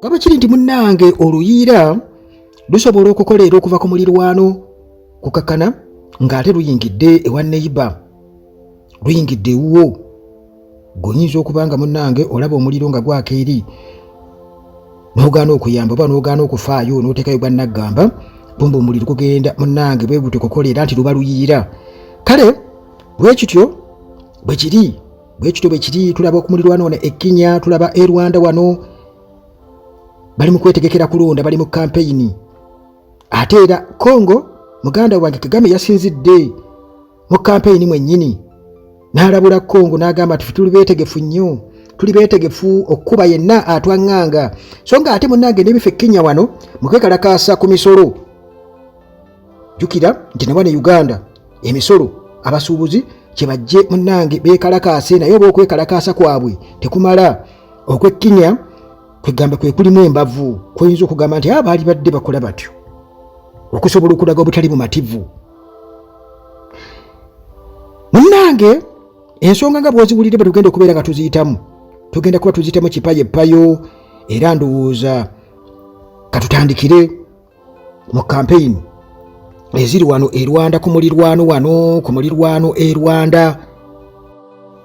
Kaba kiri nti munnange oluyiira lusobola okukolera okuva ku mulirwano kukakana ng'ate luyingidde ewa neighbor, luyingidde ewuwo. Gonyinza okubanga munnange olaba omuliro nga gwaka eri n'ogaana okuyamba oba n'ogaana okufaayo n'oteekayo gwannaggamba, bumba omuliro kugenda munnange bwe gutyo kukolera nti luba luyiira. Kale bwekityo bwe kiri tulaba ku mulirwano wano e Kenya, tulaba e Rwanda wano bali mu kwetegekera kulonda, bali mu campaign. Ate era Congo muganda wange Kagame yasinzidde mu campaign mwennyini n'alabula Congo n'agamba nti tuli beetegefu nnyo, tuli beetegefu okuba yenna atwaŋŋanga. So nga ate munnange n'ebife Kenya wano mu kwekalakaasa ku misolo. Jjukira nti nawa ne Uganda emisolo abasuubuzi kye bajje munnange beekalakaase, naye oba okwekalakaasa kwabwe tekumala. Okw'e Kenya kwegamba kwe kulimu embavu, kuyinza okugamba nti baali badde bakola batyo okusobola okulaga obutali bumativu. Munnange ensonga nga bw'oziwulire bwe tugenda okubeera nga tuziyitamu, tugenda kuba tuziyitamu kipayopayo, era ndowooza katutandikire mu campaign eziri wano e Rwanda, ku mulirwano wano, ku mulirwano e Rwanda.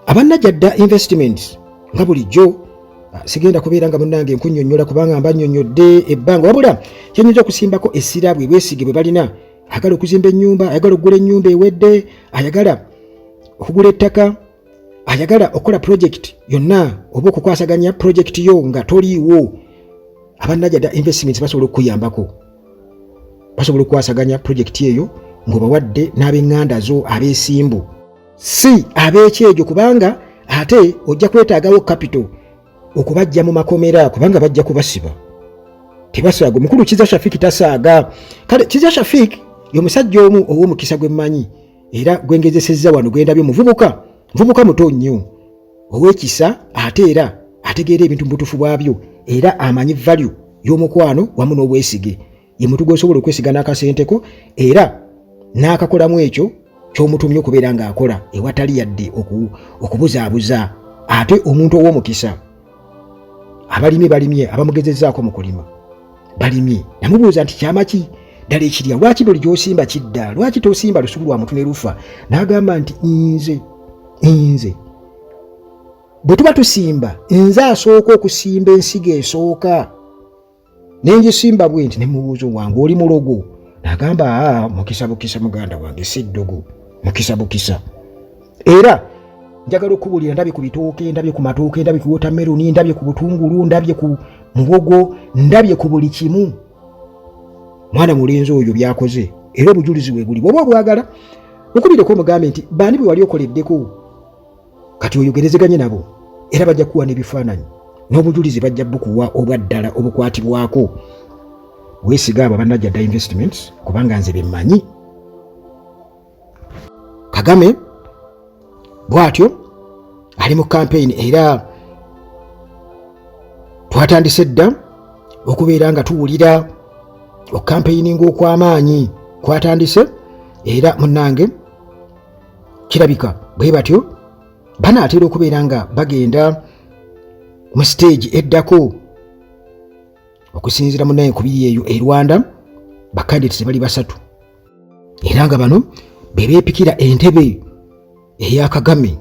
Abannajjadda Investments nga bulijjo sigenda kubeera nga munnange nkunnyonnyola kubanga mba nnyonnyodde ebbanga, wabula kyenyinza okusimbako essira bwe bwesige bwe balina. Ayagala okuzimba ennyumba, ayagala okugula ennyumba ewedde, ayagala okugula ettaka, ayagala okukola project yonna oba okukwasaganya project yo nga toliiwo. Abannajjadda Investments basobola okukuyambako, basobola okukwasaganya project eyo ng'obawadde n'ab'eŋŋanda zo ab'esimbu, si ab'ekyejo, kubanga ate ojja kwetaagawo capital okubajja mu makomera kubanga bajja kubasiba. Tebasaaga. Mukulu Kizza Shafik tasaaga. Kale Kizza Shafik y'omusajja omu ow'omukisa gwe mmanyi era gwengezesezza wano, gwendabye muvubuka muto nnyo ow'ekisa, ate era ategeera ebintu mu butuufu bwabyo, era amanyi value y'omukwano wamu n'obwesige. Ye muntu gw'osobola okwesiga n'akasenteko era n'akakolamu ekyo ky'omutumye okubeera ng'akola ewatali yadde okubuzaabuza. Ate omuntu ow'omukisa, abalimi balimye, abamugezezzaako mu kulima balimye, namubuuza nti kyama ki ddala ekirya, lwaki buli gy'osimba kidda, lwaki tosimba lusuku lwa mutu ne lufa? N'agamba nti nze bwe tuba tusimba, nze asooka okusimba ensigo esooka nengisimba bwe nti. Nemubuuza wange oli mulogo? N'agamba mukisa bukisa muganda wange, si ddogo, mukisa bukisa. Era njagala okubulira, ndabye ku bitooke, ndabye ku matooke, ndabye ku watermelon, ndabye ku butungulu, ndabye ku muwogo, ndabye ku buli kimu. Mwana mulenzi oyo byakoze, era obujulizi bwe buli. Bw'oba bwagala okubireko omugambe nti baani bwe wali okoleddeko, kati oyogerezeganye nabo, era bajja kuwa n'ebifaananyi n'obujulizi bajja bukuwa obwaddala obukwatibwako. Weesiga abo Abannajjadda Investments kubanga nze bemmanyi. Kagame bw'atyo ali mu campaign, era twatandise dda okubeera nga tuwulira okampaininga okw'amaanyi kwatandise, era munnange kirabika bwe batyo banaatera okubeera nga bagenda mu stage eddako okusinziira munnange ku biri eyo e Rwanda. Bakandidate bali basatu, era nga bano be beepikira entebe eya Kagame.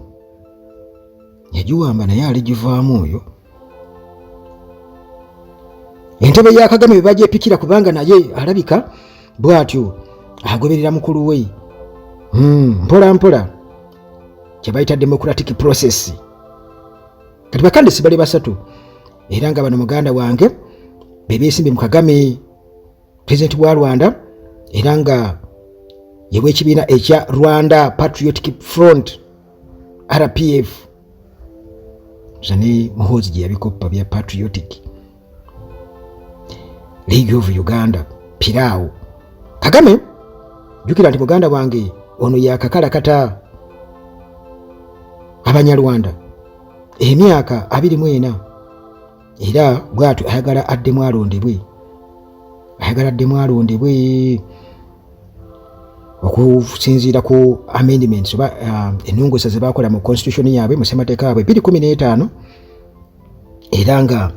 Yagiwamba naye aligivaamu oyo. Entebe ya Kagame be bagyepikira kubanga naye alabika bw'atyo agoberera mukulu we mpola mpola, kye bayita democratic process. Kati bakandidate bali basatu, era nga bano muganda wange be beesimbye mu Kagame, pulezidenti wa Rwanda, era nga ye w'ekibiina ekya Rwanda Patriotic Front RPF. Zane Muhoozi gye yabikoppa bya Patriotic League of Uganda Piraawo. Kagame jjukira nti muganda wange ono yakakalakata Abanyarwanda emyaka 24, era bw'atyo ayagala addemu alondebwe okusinziira ku amendments oba ennongoosa ze baakola mu constitution yaabwe mu ssemateeka yaabwe 2015, era nga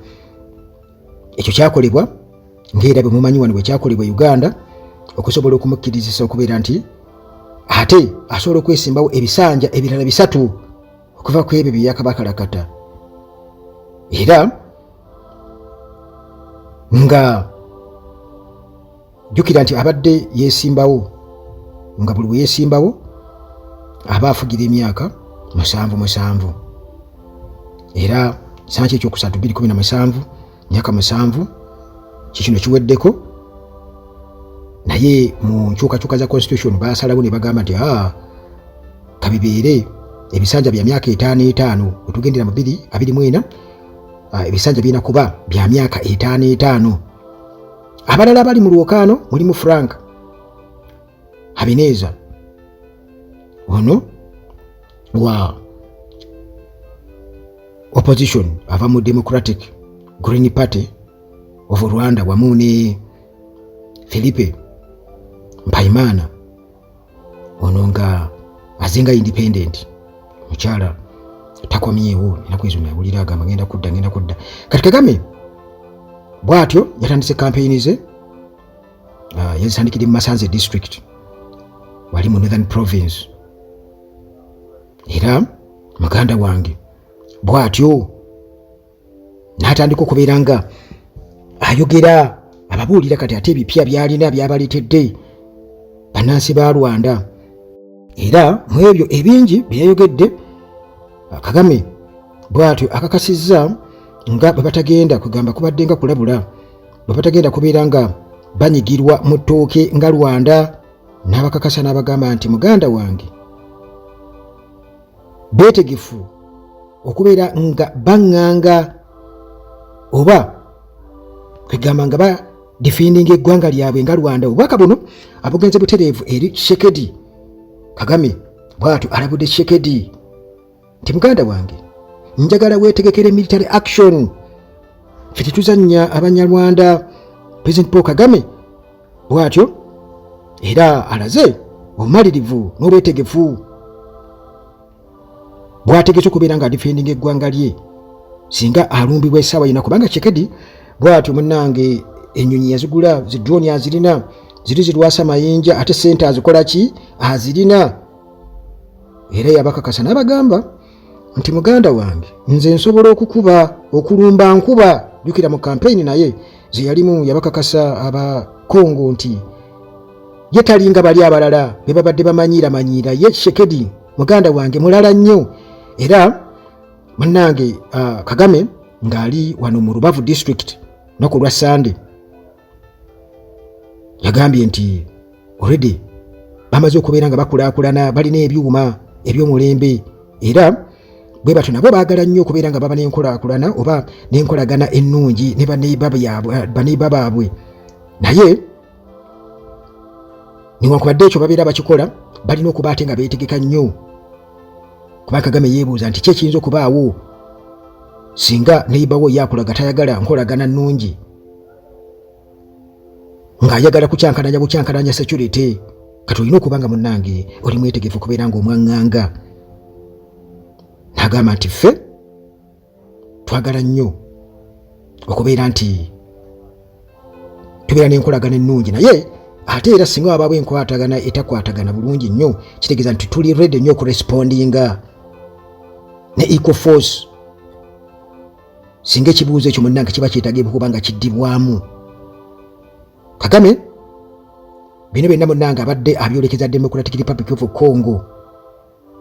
ekyo kyakolebwa ng'era bwe mumanyi wano bwe kyakolebwa Uganda okusobola okumukkirizisa okubeera nti ate asobola okwesimbawo ebisanja ebirala 3 okuva ku ebyo bye yakabakalakata, era nga jjukira nti abadde yeesimbawo nga buli bwe yeesimbawo aba afugira emyaka 7 era sanki ekyokusatu 2017 myaka 7 kikino kiweddeko, naye mu nkyukakyuka za constitution basalawo ne bagamba nti kabibeere ebisanja bya myaka 5 otugendera mu 2024 ebisanja birina kuba bya myaka 5. Abalala abali mu lwokaano mulimu Frank Habineza ono wa opposition ava mu Democratic Green Party of Rwanda wamu ne Philippe Mpayimana ono nga azinga independent mukyala takomyewo ennaku nawulira agamba ngenda kudda kati Kagame bwatyo yatandise campaign ze yazitandikira mu Masanze district wali mu Northern Province, era muganda wange bwatyo n'atandika okubeera nga ayogera ababuulira kati ate ebipya byalina byabaleetedde bannansi ba Rwanda, era mu ebyo ebingi bye yayogedde Kagame bwatyo akakasizza nga bwe batagenda kugamba kubadde nga kulabula, bwe batagenda kubeera nga banyigirwa mu ttooke nga Rwanda, n'abakakasa n'abagamba nti muganda wange beetegefu okubeera nga baŋŋanga oba kwegamba nga badefendinga eggwanga lyabwe nga Rwanda. Obubaka buno abugenze butereevu eri Tshisekedi. Kagame bwatyo alabudde Tshisekedi nti muganda wange njagala weetegekere military action, ffe tetuzannya Abanyarwanda. President Paul Kagame bwatyo era alaze obumalirivu n'obwetegefu, bwategese okubeera nga adefendinga eggwanga lye singa alumbibwa essaawa yina, kubanga Tshisekedi bwatyo munnange ennyonyi yazigula zidroni azirina ziri zirwasa mayinja ate sente azikola ki azirina, era yabakakasa n'abagamba nti muganda wange nze nsobola okukuba okulumba nkuba. Jukira mu campaign naye ze yalimu yabakakasa aba Kongo nti ye talinga bali abalala be babadde bamanyiira ye Tshisekedi muganda wange mulala nnyo. Era munnange Kagame ng'ali wano mu Rubavu district naku lwa Sunday yagambye nti already bamaze okubeera nga bakulaakulana, balina ebyuma eby'omulembe, era bwe batyo nabo baagala nnyo okubeera nga baba n'enkulaakulana oba n'enkolagana ennungi ne baneiba baabwe. Naye newankubadde ekyo babeera bakikola balina okuba ate nga beetegeka nnyo, kuba Kagame yeebuuza nti kyekiyinza okubaawo singa neibawo yakulaga tayagala nkolagana nnungi ng'ayagala bucyankananya security. Kati olina okuba nga munnange oli mwetegefu okubeera ng'omwaŋŋanga. N'agamba nti ffe twagala nnyo okubeera nti tubeera n'enkolagana ennungi, naye ate era singa wabaawo enkwatagana etakwatagana bulungi nnyo kitegeeza nti tuli ready nnyo okurespondinga ne equal force singa ekibuuzo ekyo munnange kiba kyetagibwa okuba nga kiddibwamu. Kagame bino byonna munnange abadde abyolekeza Democratic Republic of Congo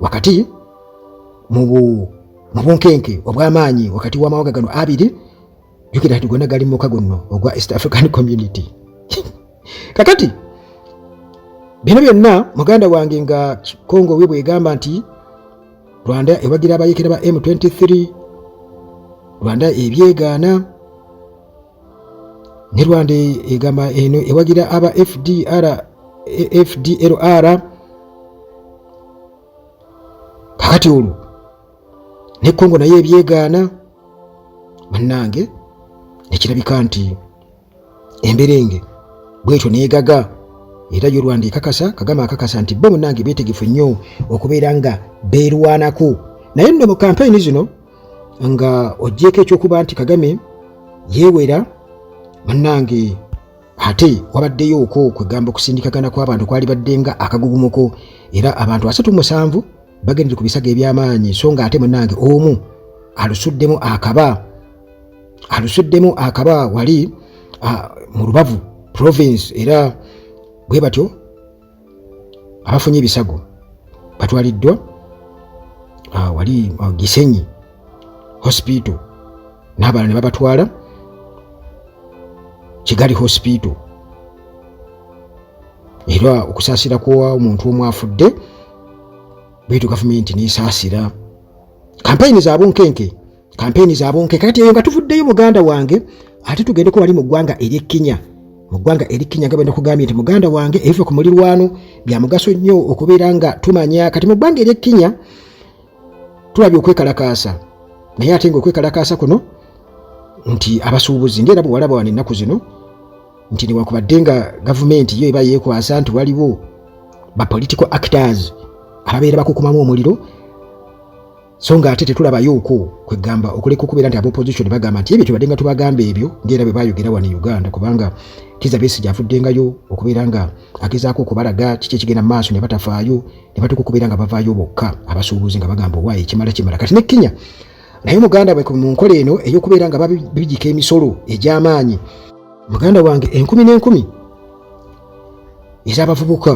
wakati mu bunkenke obw'amaanyi wakati w'amawanga gano abiri. Jukira nti gonna gali mu muka guno ogwa East African Community. Kakati bino byonna muganda wange nga Congo we bwegamba nti Rwanda ewagira abayekera ba M23, Rwanda ebyegaana ne Rwanda egamba eno ewagira aba FDLR. Kakati olwo ne Congo naye ebyegaana bannange nekirabika nti emberenge bwetyo neegaga, era yo Rwanda ekakasa Kagame akakasa nti bo munnange beetegefu nnyo okubeera nga beerwanako. Naye nno mu kampeyini zino nga ogyeko ekyokuba nti Kagame yeewera Bannange ate wabaddeyo okwo kwegamba okusindikagana kw'abantu kwali baddenga akagugumuko era abantu 37 bagendera ku bisago eby'amaanyi so nga ate munnange omu alusuddemu akaba wali mu Rubavu province era bwe batyo abafunye ebisago batwaliddwa wali Gisenyi hospital n'abalala ne babatwala Kigali hospital era okusaasira kwa omuntu omu afudde baitu gavumenti nesaasira kampeyini zaabunkenke kati eyo nga tuvuddeyo muganda wange ate tugendeko wali mu ggwanga ery'Ekkinya nga benda kugambye nti muganda wange ebiva ku mulirwano bya mugaso nnyo okubeera nga tumanya kati mu ggwanga ery'Ekkinya tulabye okwekalakaasa naye ate nga okwekalakaasa kuno nti abasuubuzi ngera bwe walaba wano ennaku zino nti newankubadde nga gavumenti yo eba yeekwasa nti waliwo ba political actors ababeera bakukumamu omuliro so nga ate tetulabayo okwo kwegamba okuleka okubeera nti ab'opposition bagamba nti ebyo tubadde nga tubagamba ebyo ngera bwe bayogera wano e Uganda kubanga Kizza Besigye afuddengayo okubeera nga agezaako okubalaga kiki ekigenda mu maaso ne batafaayo ne batuuka okubeera nga bavaayo bokka abasuubuzi nga bagamba owaayi kimala kati n'Ekkinya naye muganda we mu nkola eno ey'okubeera nga babijika emisolo egy'amaanyi muganda wange 10,000 ez'abavubuka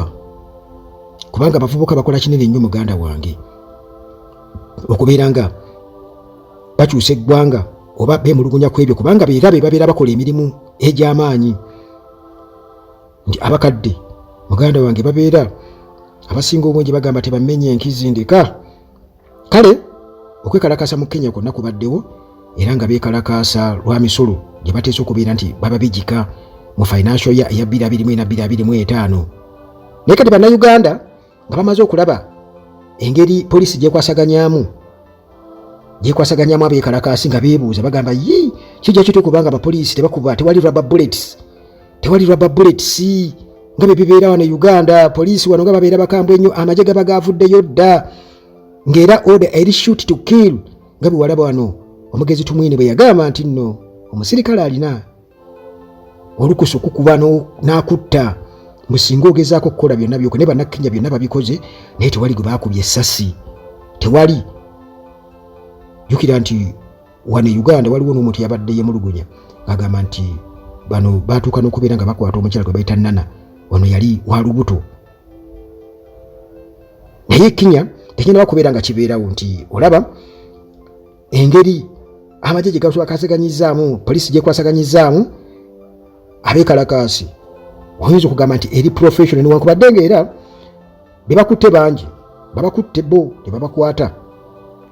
kubanga abavubuka bakola kinene nnyo muganda wange okubeera nga bakyusa eggwanga oba beemulugunya ku ebyo kubanga beerabe babeera bakola emirimu egy'amaanyi nti abakadde muganda wange babeera abasinga obungi bagamba tebamenye enkizindika kale okwekalakasa mu Kenya kwonna kubaddewo era nga beekalakaasa lwa misolo gye bateesa okubeera nti baba bijika mu financial ya 2024-2025 naye kati bannayuganda nga bamaze okulaba engeri poliisi gyekwasaganyaamu abeekalakaasi nga beebuuza bagamba kijja kityo kubanga abapoliisi tewali rubber bullets nga bye bibeera wano Uganda poliisi wano nga babeera bakambwe ennyo amagye gaba gaavuddeyo dda ng'era order eri shoot to kill nga bwe walaba wano omugezi Tumwine bwe yagamba nti nno omusirikale alina olukusa okukuba n'akutta musinga ogezaako okukola byonna byokka ne bannakkinya byonna babikoze naye tewali gwe baakubye essasi tewali jjukira nti wano Uganda waliwo n'omuntu yabadde yemulugunya agamba nti bano baatuuka n'okubeera nga bakwata omukyala gwe bayita Nana wano yali wa lubuto naye Kenya tegenda bakubeera nga kibeerawo nti olaba engeri amagye gye gasaganyizaamu poliisi gyekwasaganyizaamu abeekalakaasi oyinza okugamba nti eri professional newankubadde ngaera bebakutte bangi babakutte bo tebabakwata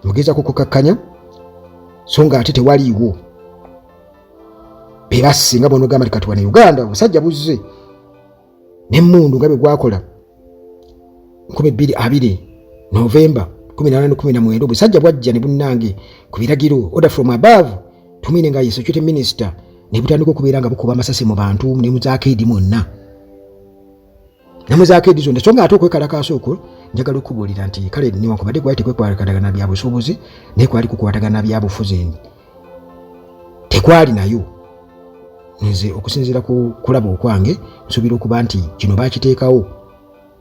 mugeza kukukakkanya so nga ate tewaliiwo bebasinga bona ogamba kati wano Uganda omusajja buzze n'emmundu nga bwe gwakola 2020 November 18-19 obusajja bwajja ne bunnange ku biragiro order from above Tumwine nga ye security minister ne butandika okubeera nga bukuba amasasi mu bantu ne muzakeedi mwonna namuzakeedi zonda so nga ate okwekalakaasa okwo njagala okubuulira nti kale newankubadde gwali tekwekwatagana bya busuubuzi naye kwali kukwatagana bya bufuzi tekwali nayo nze okusinziira ku kulaba okwange nsuubira okuba nti kino baakiteekawo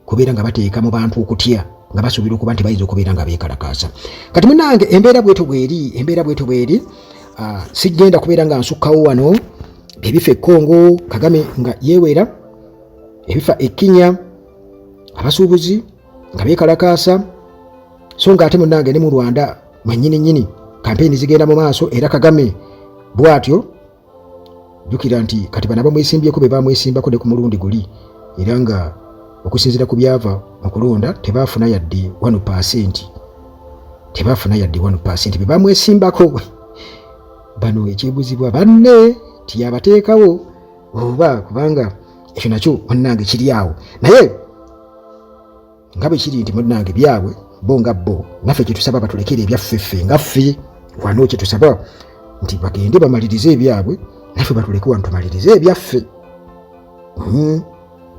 kubeera nga bateeka mu bantu okutya nga basuubira okuba nti bayinza okubeera nga beekalakaasa kati munnange embeera bwetyo bweri sigenda kubeera nga nsukkawo wano ebifa e Congo Kagame nga yeewera ebifa e Kenya abasuubuzi nga beekalakaasa so nga ate munnange ne mu Rwanda mwennyini kampeyini zigenda mu maaso era Kagame bw'atyo jjukira nti kati bano bamwesimbyeko be bamwesimbako ne ku mulundi guli era nga okusinziira ku byava mu kulonda tebaafuna yadde 1% be bamwesimbako bano ekyebuzibwa banne tiyabateekawo oba kubanga ekyo nakyo munnange kiri awo naye nga bwe kiri nti munnange byabwe bo nga bo naffe kyetusaba batulekere ebyaffe ffe nga ffe wano kyetusaba nti bagende bamalirize ebyabwe naffe batuleke wano tumalirize ebyaffe